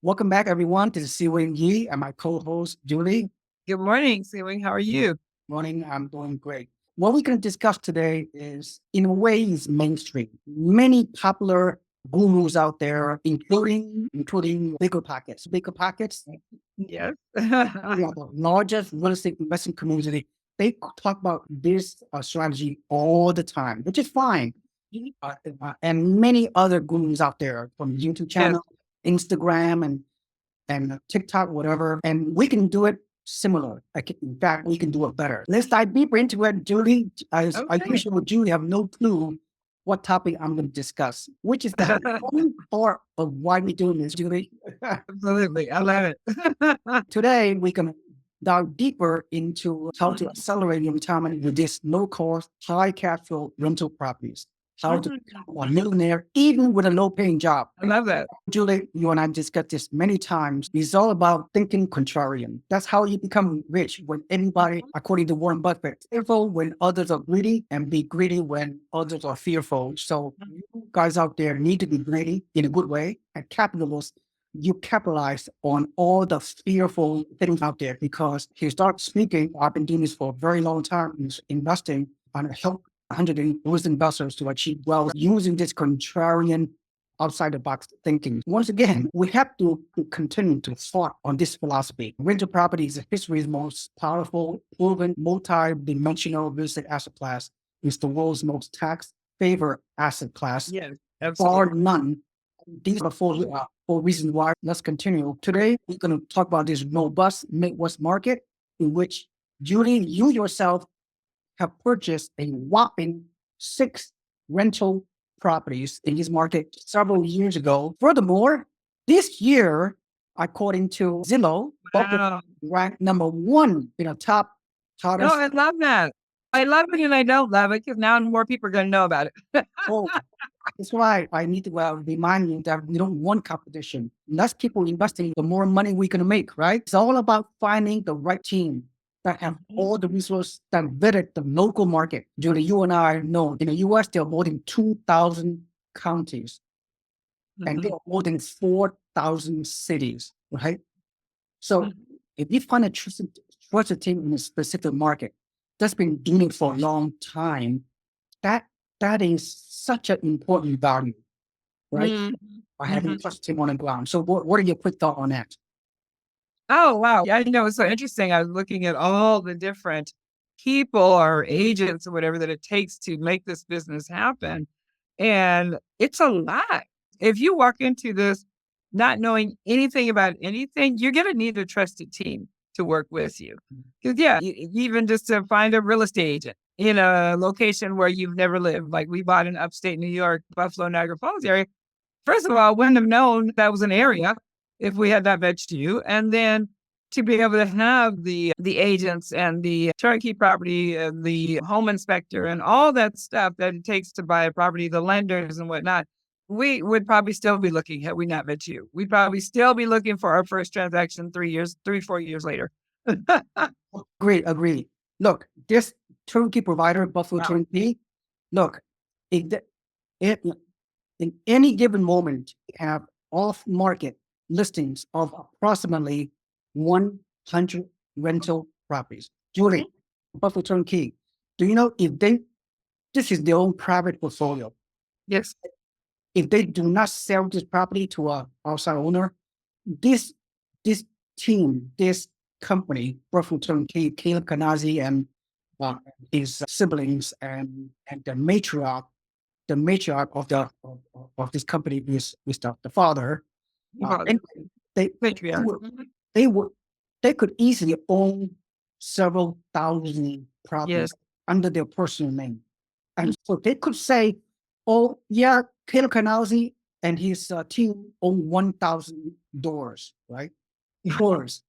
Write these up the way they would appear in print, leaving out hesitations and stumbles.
Welcome back, everyone, to the Siwing Yi and my co-host, Julie. Good morning, Sewing. How are you? Morning, I'm doing great. What we're going to discuss today is, in a way, is mainstream. Many popular gurus out there, including bigger pockets. Bigger pockets, Yes. the largest real estate investing community. They talk about this strategy all the time, which is fine. And many other gurus out there from YouTube Yes. channel, Instagram, and TikTok, whatever. And we can do it similar. In fact, we can do it better. Let's dive deeper into it. Julie, I Okay. usually with Julie have no clue what topic I'm going to discuss, which is the important part of why we're doing this, Julie. Absolutely. I love it. Today, we can dive deeper into how to accelerate your retirement with these low-cost, high-cash flow rental properties. How to become a millionaire even with a low-paying job. I love that. Julie, you and I discussed this many times. It's all about thinking contrarian. That's how you become rich when anybody, according to Warren Buffett, fearful when others are greedy and be greedy when others are fearful. So you guys out there need to be greedy in a good way. And capitalists, you capitalize on all the fearful things out there because historically speaking, I've been doing this for a very long time, investing and help 100 investors to achieve wealth using this contrarian outside the box thinking. Once again, we have to continue to thought on this philosophy. Rental property is history's most powerful, proven, multi-dimensional real estate asset class. It's the world's most tax-favored asset class. Yes. Bar Absolutely. none. These are four reasons why. Let's continue. Today, we're going to talk about this robust Midwest market in which Julie, you yourself have purchased a whopping 6 rental properties in this market several years ago. Furthermore, this year, according to Zillow, Wow. ranked number 1 in the top No, hottest. I love that. I love it and I don't love it because now more people are going to know about it. Oh, that's why I need to remind you that we don't want competition. Less people investing, the more money we're going to make, right? It's all about finding the right team that have all the resources that vetted the local market. Julie, you and I know in the US, there are more than 2,000 counties and there are more than 4,000 cities, right? So if you find a trusted team in a specific market that's been doing it for a long time, that is such an important value, right? By having a trusted team on the ground. So what are your quick thoughts on that? Oh, wow. Yeah, I know. It's so interesting. I was looking at all the different people or agents or whatever that it takes to make this business happen. And it's a lot. If you walk into this not knowing anything about anything, you're going to need a trusted team to work with you. Because, yeah, even just to find a real estate agent in a location where you've never lived, like we bought in upstate New York, Buffalo, Niagara Falls area. First of all, wouldn't have known that was an area if we had not vetted you. And then to be able to have the agents and the turnkey property and the home inspector and all that stuff that it takes to buy a property, the lenders and whatnot, we would probably still be looking had we not met you. We'd probably still be looking for our first transaction 4 years later. Agree. Look, this turnkey provider, Buffalo Wow. Turnkey, look, it, in any given moment, have off-market listings of approximately 100 rental properties. Julie, Buffalo Turnkey, do you know if this is their own private portfolio. Yes. If they do not sell this property to a outside owner, this team, this company, Buffalo Turnkey, Caleb Kanazi and his siblings and the matriarch of this company is the father. And they they would they could easily own several thousand properties Yes. under their personal name, and so they could say, "Oh yeah, Caleb Canalzi and his team own 1,000 doors, right? Doors,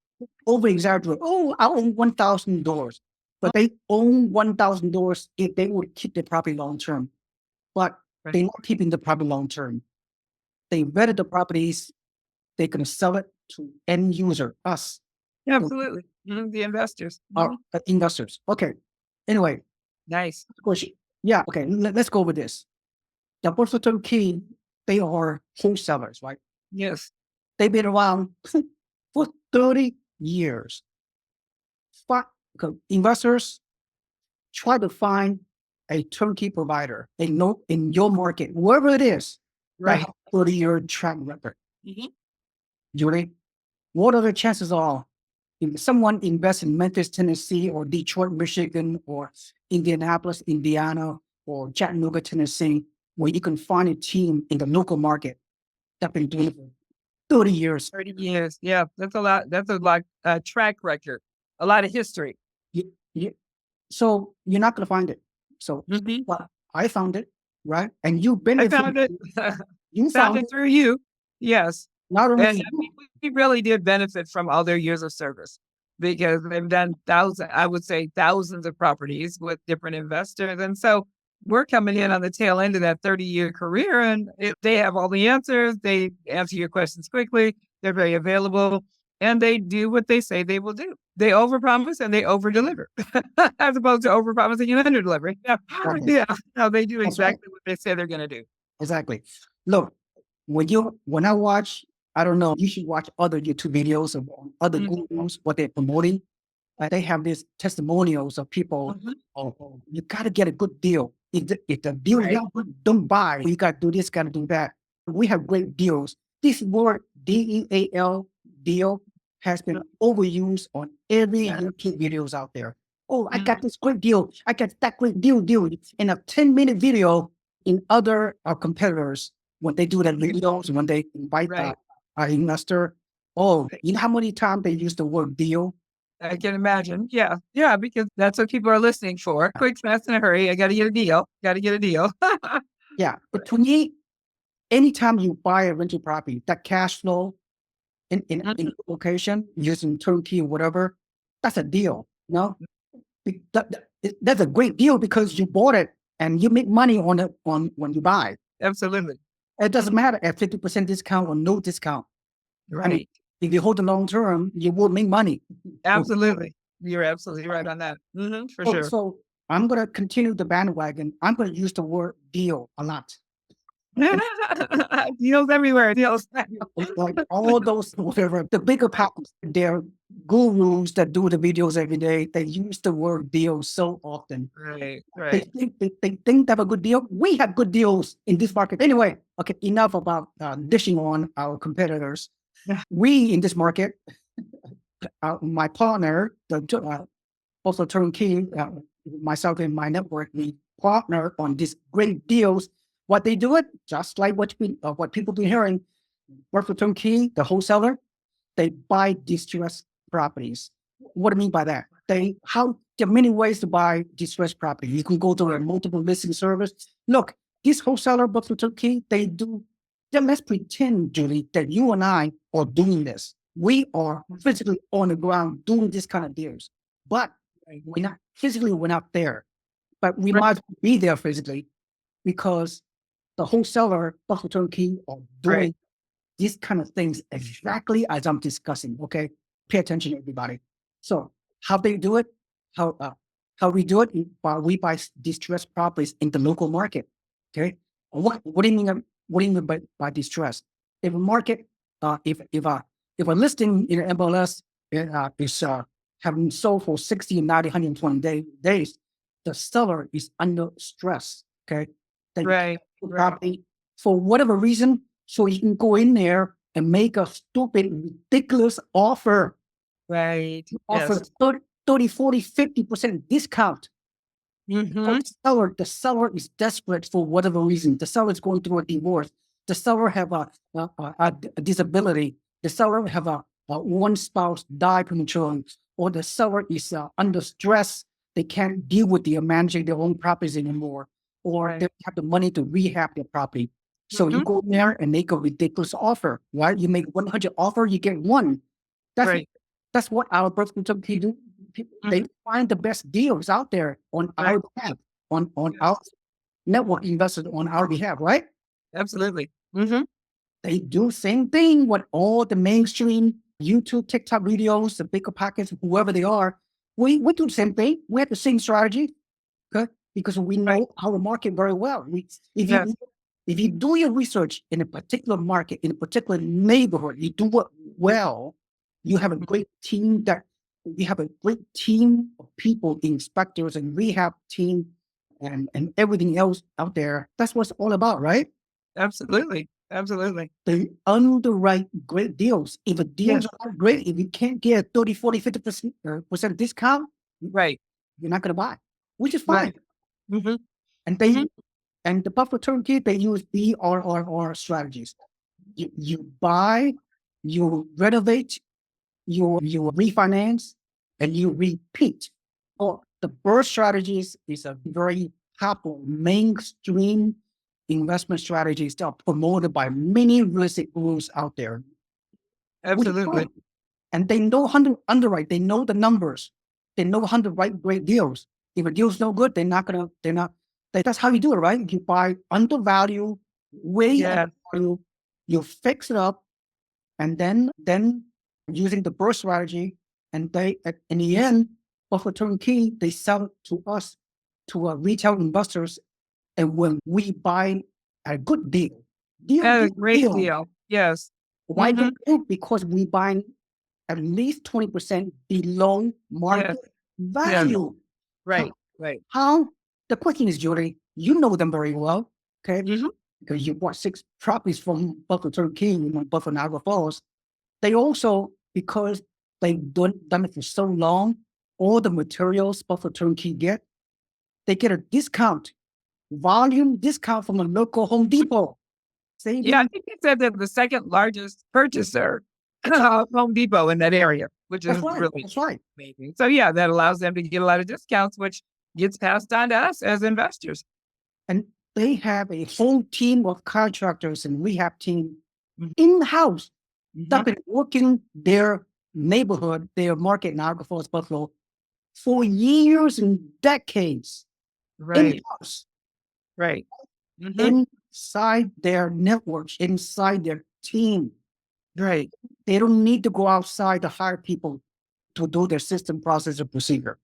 over exaggerate. Oh, I own 1,000 doors, but they own 1,000 doors if they would keep the property long term. But they're not keeping the property long term. They vetted the properties. They can sell it to end user, us, Absolutely. The investors. our investors. Okay. Anyway, Nice. question. Yeah. Okay. Let's go with this. The Buffalo Key, they are wholesalers, right? Yes. They've been around for 30 years. Investors try to find a turnkey provider, in your market, wherever it is, that Right. has 30-year track record. Mhm. Julie, what are the chances are if someone invests in Memphis, Tennessee, or Detroit, Michigan, or Indianapolis, Indiana, or Chattanooga, Tennessee, where you can find a team in the local market that's been doing it for 30 years? 30 years. Yeah, that's a lot. That's a lot, track record, a lot of history. You, you, so you're not going to find it. So Mhm. well, I found it, right? And you I benefit. found it. You Found found it it through you. Yes. not only And for you. we really did benefit from all their years of service because they've done I would say thousands of properties with different investors. And so we're coming in on the tail end of that 30-year career and they have all the answers. They answer your questions quickly. They're very available and they do what they say they will do. They overpromise and they overdeliver as opposed to overpromising and underdelivering. Yeah. Exactly. Yeah. No, they do That's right. exactly what they say they're going to do. Exactly. Look, when I watch, I don't know, you should watch other YouTube videos of other Mhm. gurus, what they're promoting. They have these testimonials of people. Mhm. Oh, you got to get a good deal. If the deal is Right. not good, don't buy. You got to do this, got to do that. We have great deals. This word DEAL, deal, has been overused on every YouTube videos out there. Oh, I got this great deal. I got that great deal. In a 10-minute video in other competitors, when they do the videos, when they invite Right. an investor, oh, you know how many times they use the word deal? I can imagine. Yeah. Yeah. Because that's what people are listening for. Quick, fast, in a hurry. I got to get a deal. Got to get a deal. Yeah. But to me, anytime you buy a rental property, that cash flow in location using turnkey or whatever, that's a deal. No, that's a great deal because you bought it and you make money on it when you buy. Absolutely. It doesn't matter at 50% discount or no discount. I mean, Right. if you hold the long term, you will make money. Absolutely. You're absolutely right on that. For So, sure. so I'm going to continue the bandwagon. I'm going to use the word deal a lot. Deals everywhere. Deals. Like all those, whatever, the bigger powers, they're gurus that do the videos every day. They use the word deal so often. Right. They Right. think they think they have a good deal. We have good deals in this market. Anyway, okay, enough about dishing on our competitors. We in this market, my partner, also Turnkey, myself and my network, we partner on these great deals. What they do it, just like what people been hearing, work for Turnkey, the wholesaler, they buy distressed properties. What do I mean by that? There are many ways to buy distressed property. You can go to a multiple listing service. Look, this wholesaler, books for Turkey, they do. Then let's pretend, Julie, that you and I are doing this. We are physically on the ground doing this kind of deals, but we're not there. But we Right. might be there physically because the wholesaler, Buffalo Turnkey, are doing Right. these kind of things exactly as I'm discussing. Okay, pay attention, everybody. So how they do it? How we do it? We buy distressed properties in the local market. Okay, what do you mean? What do you mean by distressed? If a market, if a listing in MLS is having sold for 60, 90, 120 days, the seller is under stress. Okay, they Right. Right. property for whatever reason, so you can go in there and make a stupid, ridiculous offer. Right. Offer Yes. 30, 40, 50% discount. Mhm. The seller is desperate for whatever reason. The seller is going through a divorce. The seller have a disability. The seller have a one spouse die prematurely, or the seller is under stress. They can't deal with managing their own properties anymore, or Right. they don't have the money to rehab their property. So you Mhm. go in there and make a ridiculous offer, right? You make 100 offer, you get one. That's Right. that's what our brokerage company do. They Mhm. find the best deals out there on Right. our behalf, on our Yes. network investors on our behalf, right? Absolutely. Mhm. They do same thing with all the mainstream YouTube, TikTok videos, the bigger pockets, whoever they are. We do the same thing. We have the same strategy, okay? Because we Right. know our market very well. Yes. If you do your research in a particular market, in a particular neighborhood, you do it well, you have a great team of people, inspectors and rehab team and everything else out there. That's what it's all about, right? Absolutely. Absolutely. They underwrite great deals. If a deal's Yes. not great, if you can't get a 30, 40, 50% discount, Right. you're not going to buy, which is fine. Right. Mm-hmm. And they and the Buffalo Turnkey, they use BRRR strategies. You buy, you renovate, you refinance, and you repeat. Or the BRRRR strategies is a very popular mainstream investment strategies that are promoted by many real estate gurus out there. Absolutely. And they know how to underwrite. They know the numbers. They know how to write great deals. If a deal's no good, that's how you do it, right? You buy undervalue, way undervalue, you fix it up, and then using the BRRRR strategy, and in the end, Buffalo Turnkey, they sell it to us, to retail investors, and when we buy a good deal, Great deal. Yes. Why good deal? Because we buy at least 20% below market value. Right. Right. How? The question is, Julie, you know them very well, okay? Because you bought 6 properties from Buffalo Turnkey, Buffalo Niagara Falls. They also, because they've done it for so long, all the materials Buffalo Turnkey get, they get a discount, volume discount from a local Home Depot. Yeah, I think they said they're the second largest purchaser of Home Depot in that area, which is really amazing. So yeah, that allows them to get a lot of discounts, which gets passed on to us as investors. And they have a whole team of contractors and rehab team in-house that been working their neighborhood, their market, Niagara Falls, Buffalo, for years and decades. Right. In-house. Right. Inside their networks, inside their team. Right. They don't need to go outside to hire people to do their system, process, or procedure.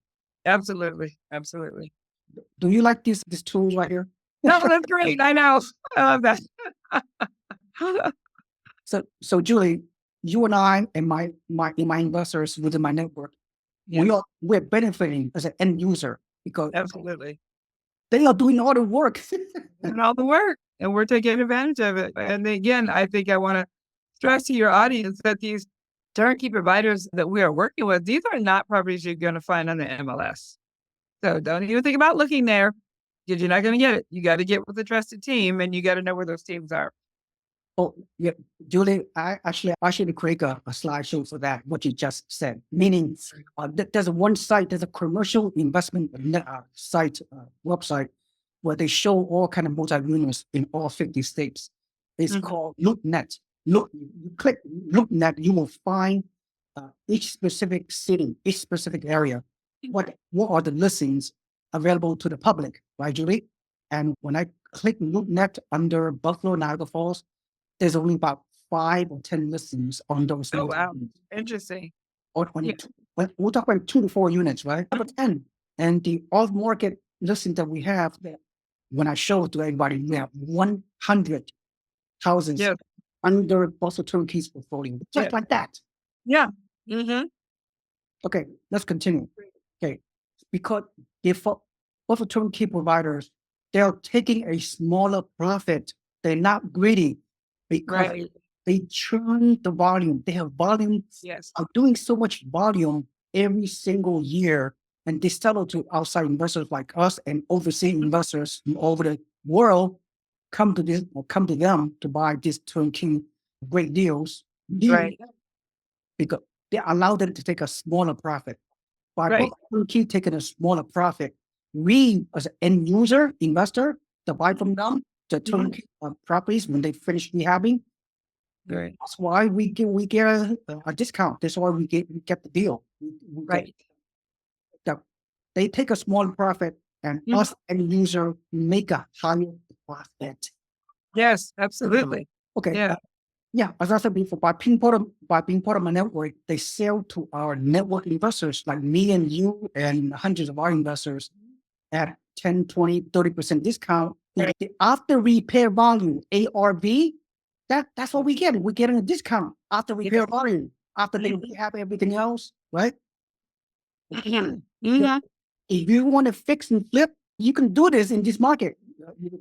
Absolutely. Absolutely. Do you like this tool right here? No, that's great. I know. I love that. So Julie, you and I and my investors within my network, we're benefiting as an end user because absolutely they are doing all the work. And all the work, and we're taking advantage of it. And again, I think I want to stress to your audience that these turnkey providers that we are working with, these are not properties you're going to find on the MLS. So don't even think about looking there, because you're not going to get it. You got to get with a trusted team, and you got to know where those teams are. Oh, yeah, Julie, I should create a slideshow for that, what you just said. Meaning, there's a commercial investment site, website, where they show all kind of multi-units in all 50 states. It's called LookNet. You click LookNet, you will find each specific city, each specific area. What are the listings available to the public, right, Julie? And when I click LookNet under Buffalo, Niagara Falls, there's only about 5 or 10 listings on those. Oh, wow. Interesting. Or 22. We'll talk about 2 to 4 units, right? About 10. And the off-market listing that we have, when I show it to everybody, we have 100 houses under Buffalo Turnkey's portfolio. Just like that. Yeah. Okay, let's continue. Okay, because if Buffalo Turnkey providers, they're taking a smaller profit. They're not greedy. Because they churn the volume. They have volume, are doing so much volume every single year, and they sell it to outside investors like us and overseas investors from all over the world come to them to buy these turnkey great deals. Because they allow them to take a smaller profit. By turnkey taking a smaller profit, we as an end user investor to buy from them the turnkey properties when they finish rehabbing. That's why we get a discount. That's why we get the deal. They take a small profit, and us end user make a higher profit. Yes, absolutely. Okay. Yeah, as I said before, by being part of my network, they sell to our network investors like me and you and hundreds of our investors at 10, 20, 30% discount. The after repair value, ARV, that's what we get. We're getting a discount after repair value, after they rehab everything else, right? Mhm. If you want to fix and flip, you can do this in this market.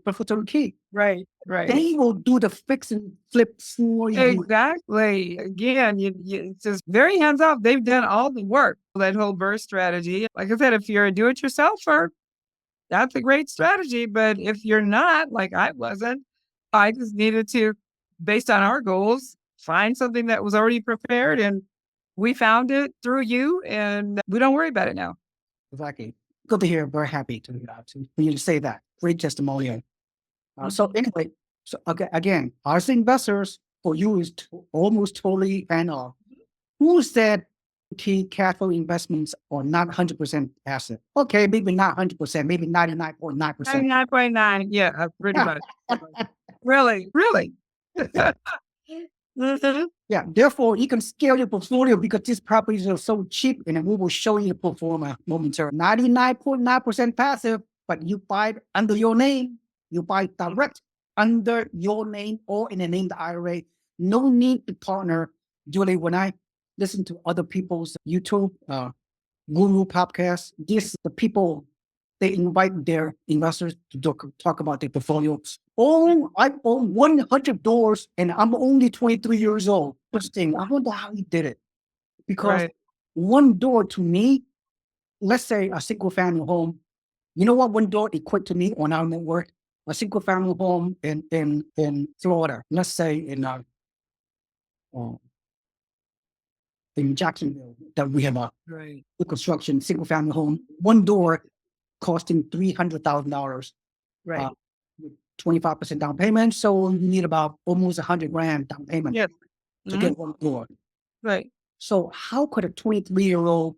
For Turnkey, Right, right. they will do the fix and flip for you. Exactly. Again, it's just very hands off. They've done all the work. That whole burst strategy. Like I said, if you're a do-it-yourselfer, that's a great strategy. But if you're not, like I wasn't, I just needed to, based on our goals, find something that was already prepared, and we found it through you, and we don't worry about it now. Exactly. Good to hear. Very happy to for you to say that. Great testimonial. So anyway, so again, as investors, for you is almost totally fan off. Who said key cash flow investments are not 100% passive? Okay, maybe not 100%, maybe 99.9%. 99.9. Yeah, pretty much. Really, really. Mhm. Yeah, therefore you can scale your portfolio because these properties are so cheap, and we will show you the performer momentarily. 99.9% passive, but you buy it under your name. You buy direct under your name or in the name of the IRA. No need to partner. Julie, when I listen to other people's YouTube guru podcasts, the people, they invite their investors to talk about their portfolios. Oh, I own $100 and I'm only 23 years old. Interesting. I wonder how he did it. Because Right. $1 to me, let's say a single family home, you know what $1 equate to me on our network? A single family home in Florida, let's say in Jacksonville, that we have a Right. construction single family home, $1 costing $300,000. Right. With 25% down payment. So you need about almost $100,000 down payment Yes. to get one door. Right. So how could a 23-year-old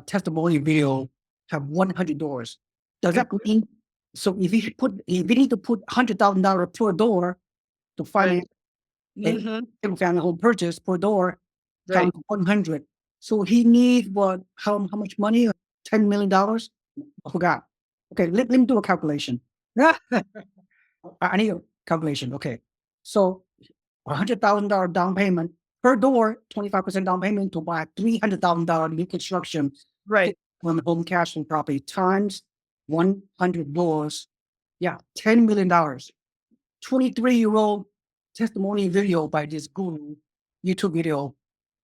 testimony video have 100 doors? Does that mean, so if you need to put $100,000 per door to finance a single family home purchase per door, Right. times 100. So he needs what, how much money? $10 million? I forgot. Okay, let me do a calculation. I need a calculation. Okay. So $100,000 down payment per door, 25% down payment to buy $300,000 new construction. Right. From home cash and property times 100 doors. Yeah, $10 million. 23-year-old testimony video by this guru, YouTube video,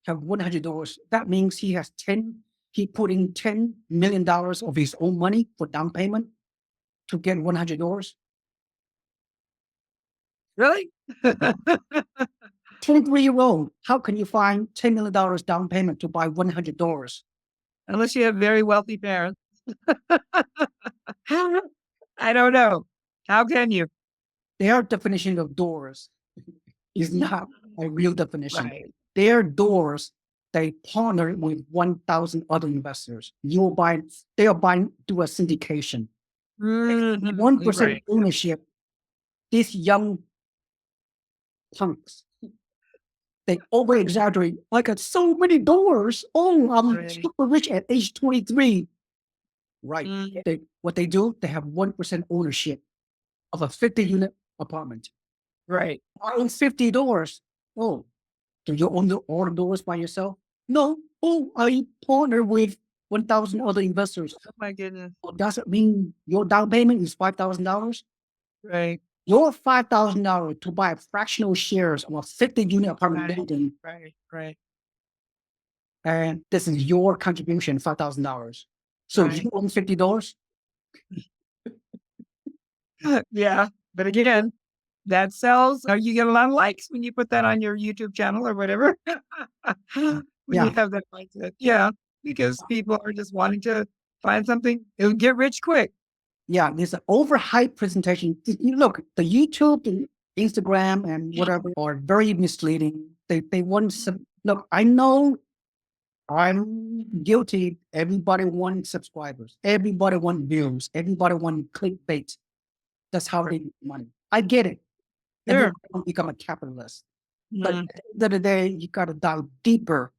have 100 doors. That means he put in $10 million of his own money for down payment to get 100 doors. Really? 23-year-old, how can you find $10 million down payment to buy 100 doors? Unless you have very wealthy parents. I don't know. How can you? Their definition of doors is not a real definition. Right. Their doors, they partner with 1,000 other investors. They are buying through a syndication. 1% Right. ownership. These young punks, they over exaggerate. I got so many doors. Oh, I'm Right. super rich at age 23. Right. Mm. What they do, they have 1% ownership of a 50-unit apartment. Right. I own 50 doors. Oh, do you own all the doors by yourself? No. Oh, I partner with 1,000 other investors. Oh my goodness. Well, does it mean your down payment is $5,000? Right. Your $5,000 to buy fractional shares of a 50-unit apartment building, Right. Right. and this is your contribution, $5,000. So Right. you own 50 doors? Yeah. But again, that sells. You get a lot of likes when you put that on your YouTube channel or whatever. When you Yeah. have that mindset. Yeah. Because people are just wanting to find something. It'll get rich quick. Yeah, there's an overhyped presentation. You look, the YouTube and Instagram and whatever are very misleading. They want some. Look, I know I'm guilty. Everybody wants subscribers. Everybody wants views. Everybody wants clickbait. That's how they make money. I get it. And Sure. then you become a capitalist. But Mm. at the end of the day, you got to dive deeper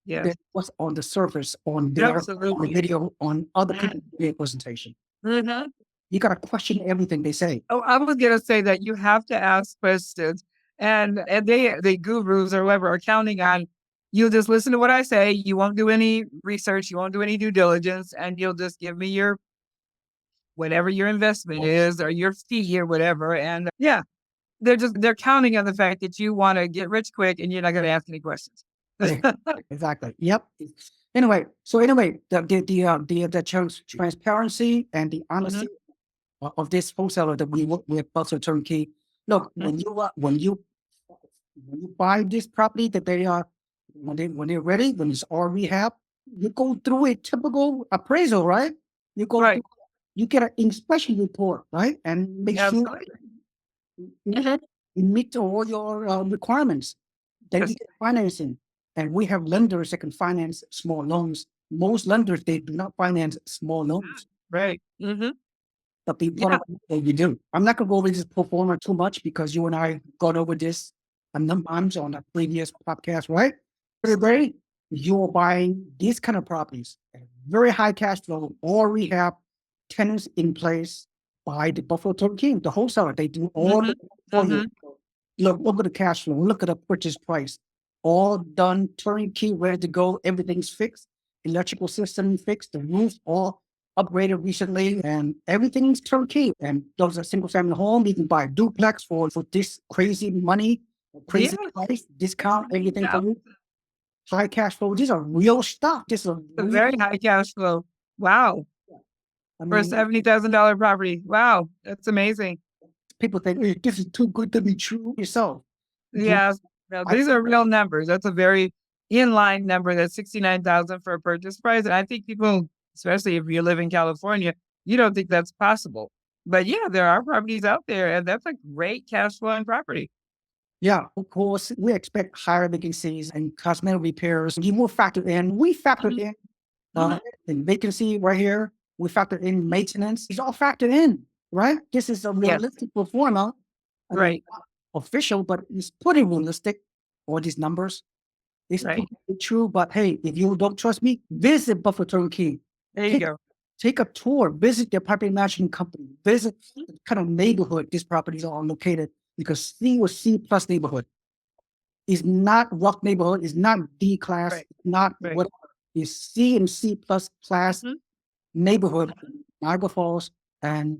Yeah. than what's on the surface, on their on the Absolutely. video, on other people's video presentation. Mhm. You got to question everything they say. Oh, I was gonna say that you have to ask questions, and they gurus or whoever are counting on you'll just listen to what I say. You won't do any research. You won't do any due diligence, and you'll just give me your whatever your investment is or your fee or whatever. And yeah, they're counting on the fact that you want to get rich quick and you're not going to ask any questions. Exactly. Yep. Anyway, the transparency and the honesty of this wholesaler that we work with, also Turnkey. Look, when you buy this property that they are when they're ready, when it's all rehab, you go through a typical appraisal, right? You go Right. through, you get an inspection report, right, and make sure you meet all your requirements. Then you get financing, and we have lenders that can finance small loans. Most lenders, they do not finance small loans. Right. But the important thing you do. I'm not going to go over this pro forma too much because you and I got over this a number of times on a previous podcast, right? Everybody, you're buying these kind of properties, very high cash flow, all rehab, tenants in place by the Buffalo Turnkey, the wholesaler. They do all the for you. Look at the cash flow. Look at the purchase price. All done, turnkey, ready to go. Everything's fixed. Electrical system fixed. The roof all upgraded recently, and everything's turnkey. And those are single family home. You can buy a duplex for this crazy money, crazy price, discount, everything for you. High cash flow. These are real stuff. This is very high cash flow. Wow. I For a mean, $70,000 property. Wow. That's amazing. people think, hey, this is too good to be true yourself. Yeah. No, these are real numbers. That's a very inline number. That's 69,000 for a purchase price. And I think people, especially if you live in California, you don't think that's possible. But yeah, there are properties out there, and that's a great cash flowing property. Yeah, of course, we expect higher vacancies and cosmetic repairs. You will factor in, we factor in vacancy right here. We factor in maintenance. It's all factored in, right? This is a realistic performer. Right. Official, but it's pretty realistic. All these numbers. It's pretty true. But hey, if you don't trust me, visit Buffalo Turnkey. There you go. Take a tour, visit their property management company, visit the kind of neighborhood these properties are located, because C or C plus neighborhood is not rough neighborhood, is not D class, not whatever. It's C and C plus class neighborhood, Niagara Falls and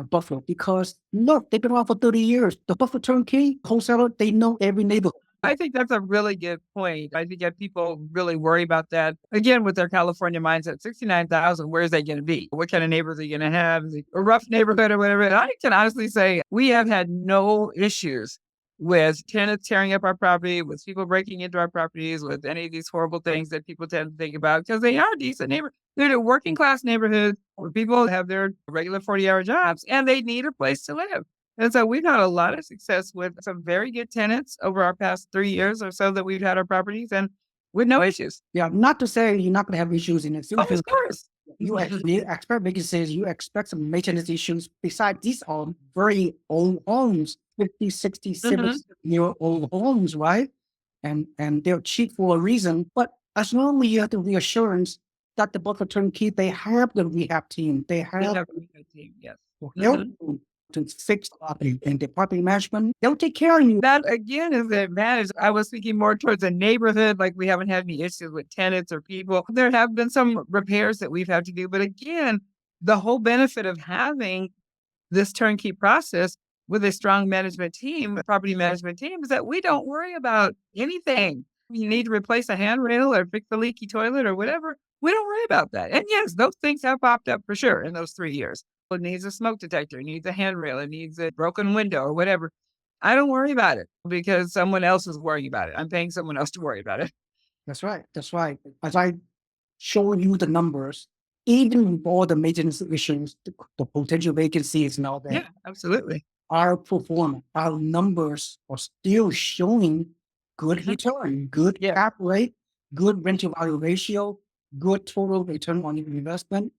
Buffalo. Because look, they've been around for 30 years. The Buffalo Turnkey wholesaler, they know every neighborhood. I think that's a really good point. I think that people really worry about that. Again, with their California mindset, 69,000, where is that going to be? What kind of neighbors are you going to have? A rough neighborhood or whatever. And I can honestly say we have had no issues with tenants tearing up our property, with people breaking into our properties, with any of these horrible things that people tend to think about, because they are decent neighborhoods. They're a working class neighborhood where people have their regular 40-hour jobs and they need a place to live. And so we've had a lot of success with some very good tenants over our past 3 years or so that we've had our properties, and with no issues. Yeah, not to say you're not going to have issues in the future. Of course. You expect vacancies, you expect some maintenance issues. Besides, these are very old homes, 50, 60, 70-year-old homes, right? And they're cheap for a reason. But as long as you have the reassurance that the Buffalo Turnkey, they have the rehab team. They have a rehab team, yes. To fix property and the property management, they'll take care of you. That again is the advantage. I was thinking more towards a neighborhood, like we haven't had any issues with tenants or people. There have been some repairs that we've had to do, but again, the whole benefit of having this turnkey process with a strong management team, a property management team, is that we don't worry about anything. You need to replace a handrail or fix the leaky toilet or whatever. We don't worry about that. And yes, those things have popped up for sure in those 3 years. It needs a smoke detector, it needs a handrail, it needs a broken window or whatever. I don't worry about it because someone else is worrying about it. I'm paying someone else to worry about it. That's right. That's right. As I show you the numbers, even with all the maintenance issues, the potential vacancies and all that. Yeah, absolutely. Our performance, our numbers are still showing good return, good cap rate, good rental value ratio, good total return on investment,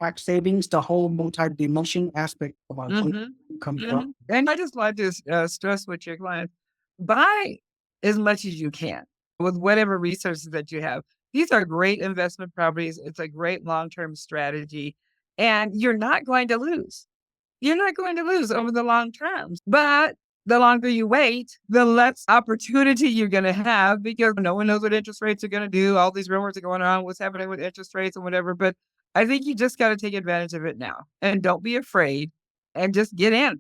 tax savings, the whole multi-dimension aspect of our income. And I just like to stress with your clients, buy as much as you can with whatever resources that you have. These are great investment properties. It's a great long-term strategy. and you're not going to lose. You're not going to lose over the long term. But the longer you wait, the less opportunity you're going to have because no one knows what interest rates are going to do. All these rumors are going on, what's happening with interest rates and whatever. But I think you just got to take advantage of it now and don't be afraid and just get in.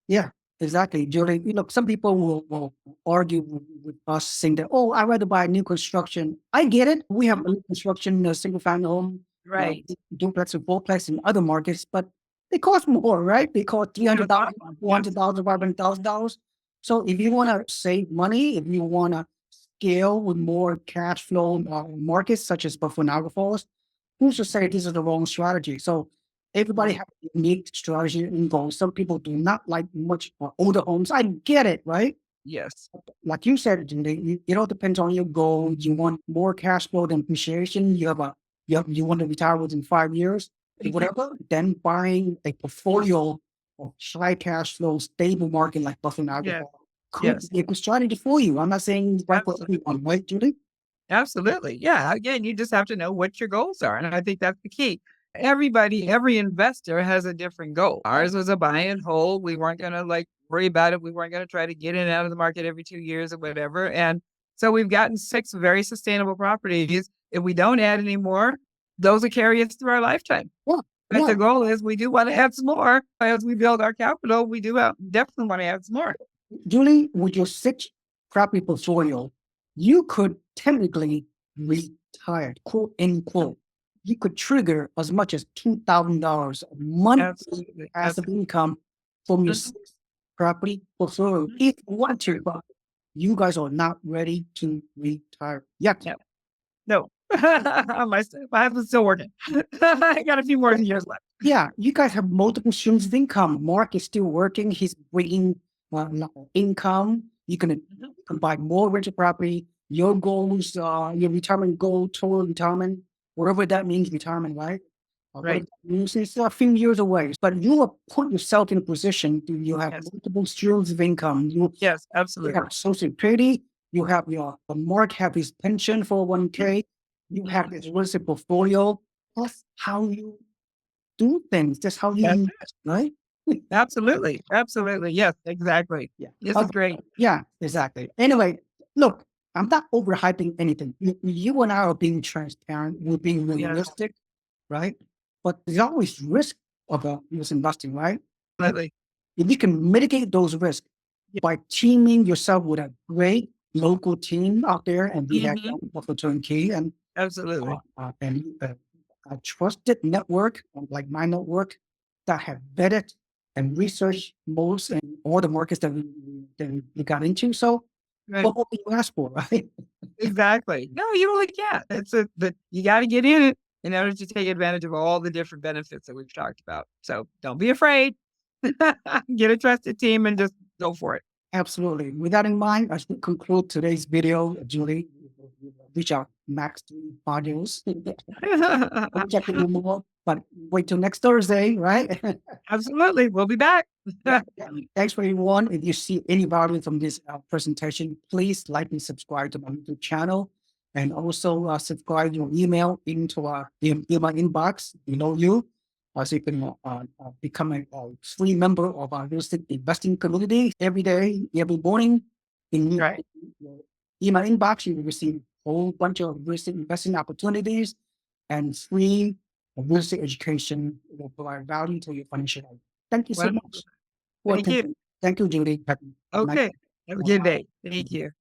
Yeah, exactly, Julie. Some people will argue with us saying that, oh, I'd rather buy new construction. I get it. We have new construction, single family home, Right. duplex or fourplex in other markets, but they cost more, right? They cost $300,000, $400,000, $500,000. So if you want to save money, if you want to scale with more cash flow markets such as Buffalo Niagara Falls, who's to say this is the wrong strategy? So everybody has a unique strategy and goals. Some people do not like much older homes. I get it, right? Yes. Like you said, it all depends on your goal. You want more cash flow than appreciation. You want to retire within 5 years, whatever. Then buying a portfolio of high cash flow, stable market like Buffalo Niagara Falls could be a good strategy for you. I'm not saying right for everyone, right, Julie? Absolutely. Yeah. Again, you just have to know what your goals are. And I think that's the key. Every investor has a different goal. Ours was a buy and hold. We weren't going to worry about it. We weren't going to try to get in and out of the market every 2 years or whatever. And so we've gotten 6 very sustainable properties. If we don't add any more, those will carry us through our lifetime. Yeah. But the goal is we do want to add some more. As we build our capital, we do definitely want to add some more. Julie, with your 6 property portfolio, you could technically retire, quote unquote. You could trigger as much as $2,000 a month passive income from your 6 property portfolio. If you want to, but you guys are not ready to retire yet. No. I'm still working. I got a few more years left. Yeah, you guys have multiple streams of income. Mark is still working. He's bringing income. You can buy more rental property. Your goals, your retirement goal, total retirement, whatever that means, retirement, right? Right. It's a few years away, but you will put yourself in a position to you have multiple streams of income. Yes, You absolutely. have Social Security. You have Mark have his pension for 1K. You have his real estate portfolio. That's how you do things. That's how you invest, right? Absolutely. Absolutely. Yes, exactly. Yeah. This is great. Yeah, exactly. Anyway, look, I'm not overhyping anything. You and I are being transparent. We're being realistic, right? But there's always risk about this investing, right? Absolutely. If you can mitigate those risks by teaming yourself with a great local team out there, and we have for Turnkey and Absolutely. A trusted network like my network that have vetted and researched most and all the markets that we got into. So what do you ask for, right? Exactly. No, you really can't. You got to get in it in order to take advantage of all the different benefits that we've talked about. So don't be afraid. Get a trusted team and just go for it. Absolutely. With that in mind, I should conclude today's video, Julie. Reach out max 3 modules. We'll check it more, but wait till next Thursday, right? Absolutely. We'll be back. Thanks for everyone. If you see any value from this presentation, please like and subscribe to my YouTube channel, and also subscribe your email into my inbox below you. So you can become a free member of our real estate investing community every day, every morning. In your email inbox, you will receive a whole bunch of real estate investing opportunities and free real estate education will provide value to your financial life. Thank you so much. Thank you. Thank you, Judy. Okay. Have a good day. Thank you.